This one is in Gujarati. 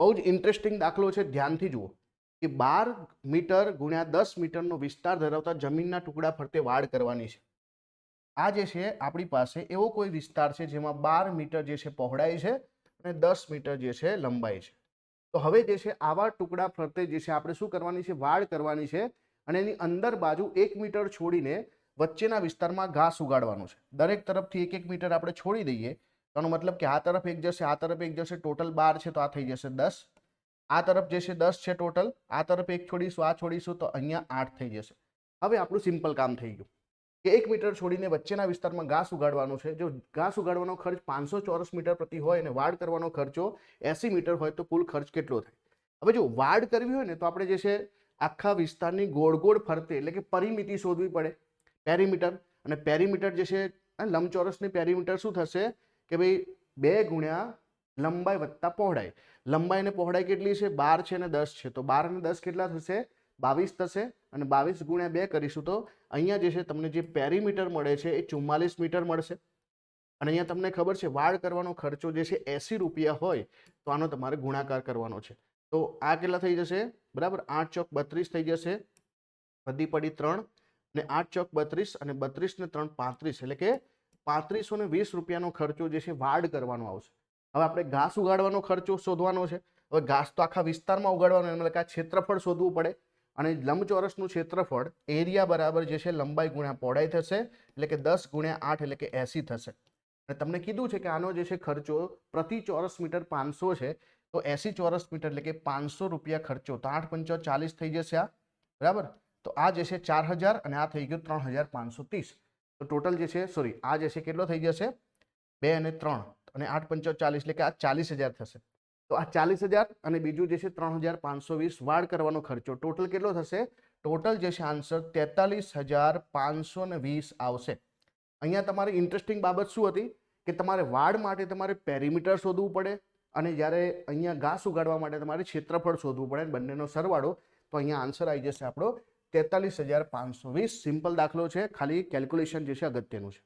બહુ જ ઇન્ટરેસ્ટિંગ દાખલો છે, ધ્યાનથી જુઓ કે 12 મીટર ગુણ્યા 10 મીટરનો વિસ્તાર ધરાવતા જમીનના ટુકડા ફરતે વાડ કરવાની છે. આ જે છે આપણી પાસે એવો કોઈ વિસ્તાર છે જેમાં 12 મીટર જે છે પહોળાઈ છે અને 10 મીટર જે છે લંબાઈ છે. તો હવે જે છે આવા ટુકડા ફરતે જે છે આપણે શું કરવાની છે, વાડ કરવાની છે અને એની અંદર બાજુ 1 મીટર છોડીને વચ્ચેના વિસ્તારમાં ઘાસ ઉગાડવાનું છે. દરેક તરફથી 1-1 મીટર આપણે છોડી દઈએ તો એનો મતલબ કે આ તરફ એક જશે, આ તરફ એક જશે, ટોટલ 12 છે તો આ થઈ જશે 10. આ તરફ જે છે 10 છે ટોટલ, આ તરફ એક છોડીશું, આ છોડીશું તો અહીંયા 8 થઈ જશે. હવે આપણું સિમ્પલ કામ થઈ ગયું કે 1 મીટર છોડીને વચ્ચેના વિસ્તારમાં ઘાસ ઉગાડવાનું છે. જો ઘાસ ઉગાડવાનો ખર્ચ 500 ચોરસ મીટર પ્રતિ હોય અને વાડ કરવાનો ખર્ચો 80 મીટર હોય તો કુલ ખર્ચ કેટલો થાય? હવે જો વાડ કરવી હોય ને તો આપણે જે છે આખા વિસ્તારની ગોળ ગોળ ફરતે એટલે કે પરિમિતિ શોધવી પડે, પેરીમીટર. અને પેરીમીટર જે છે લંબચોરસની પેરીમીટર શું થશે કે ભાઈ 2 ગુણ્યા લંબાઈ વત્તા પહોળાઈ. લંબાઈ અને પહોળાઈ કેટલી છે? 12 છે અને 10 છે, તો 12 અને 10 કેટલા થશે? 22 થશે. અને 22 ગુણ્યા 2 કરીશું તો અહીંયા જે છે તમને જે પેરીમીટર મળે છે એ 44 મીટર મળશે. અને અહીંયા તમને ખબર છે વાડ કરવાનો ખર્ચો જે છે 80 રૂપિયા હોય તો આનો તમારે ગુણાકાર કરવાનો છે. તો આ કેટલા થઈ જશે? બરાબર, 8 ચોક 32 થઈ જશે, વધી પડી 3 અને 8 ચોક 32 અને 32 ને 3 35, એટલે કે 3520 રૂપિયાનો ખર્ચો જે છે વાડ કરવાનો આવશે. હવે આપણે ઘાસ ઉગાડવાનો ખર્ચો શોધવાનો છે. હવે ઘાસ તો આખા વિસ્તારમાં ઉગાડવાનો, એટલે કે આ ક્ષેત્રફળ શોધવું પડે. અને લંબચોરસનું ક્ષેત્રફળ એરિયા બરાબર જે છે લંબાઈ ગુણ્યા પહોળાઈ થશે, એટલે કે 10 ગુણ્યા 8 એટલે કે 80 થશે. અને તમને કીધું છે કે આનો જે છે ખર્ચો પ્રતિ ચોરસ મીટર 500 છે, તો 80 ચોરસ મીટર એટલે કે 500 રૂપિયા ખર્ચો, તો 8 પંચા 40 થઈ જશે આ, બરાબર. તો આ જે છે 4000 અને આ થઈ ગયું 3530. તો ટોટલ જે છે સોરી આ જે છે કેટલો થઈ જશે? 2 અને 3 અને 8 પંચા 40 એટલે કે આ 40000 થશે. તો આ 40000 અને બીજું જે છે 3520 વાડ કરવાનો ખર્ચો, ટોટલ કેટલો થશે? ટોટલ જે છે આન્સર 43520 આવશે. અહીંયા તમારી ઇન્ટરેસ્ટિંગ બાબત શું હતી કે તમારે વાડ માટે તમારે પેરીમીટર શોધવું પડે અને જ્યારે અહીંયા ઘાસ ઉગાડવા માટે તમારે ક્ષેત્રફળ શોધવું પડે, બંનેનો સરવાળો. તો અહીંયા આન્સર આવી જશે આપણો 43520. સિમ્પલ દાખલો છે, ખાલી કેલ્ક્યુલેશન જે છે અગત્યનું છે.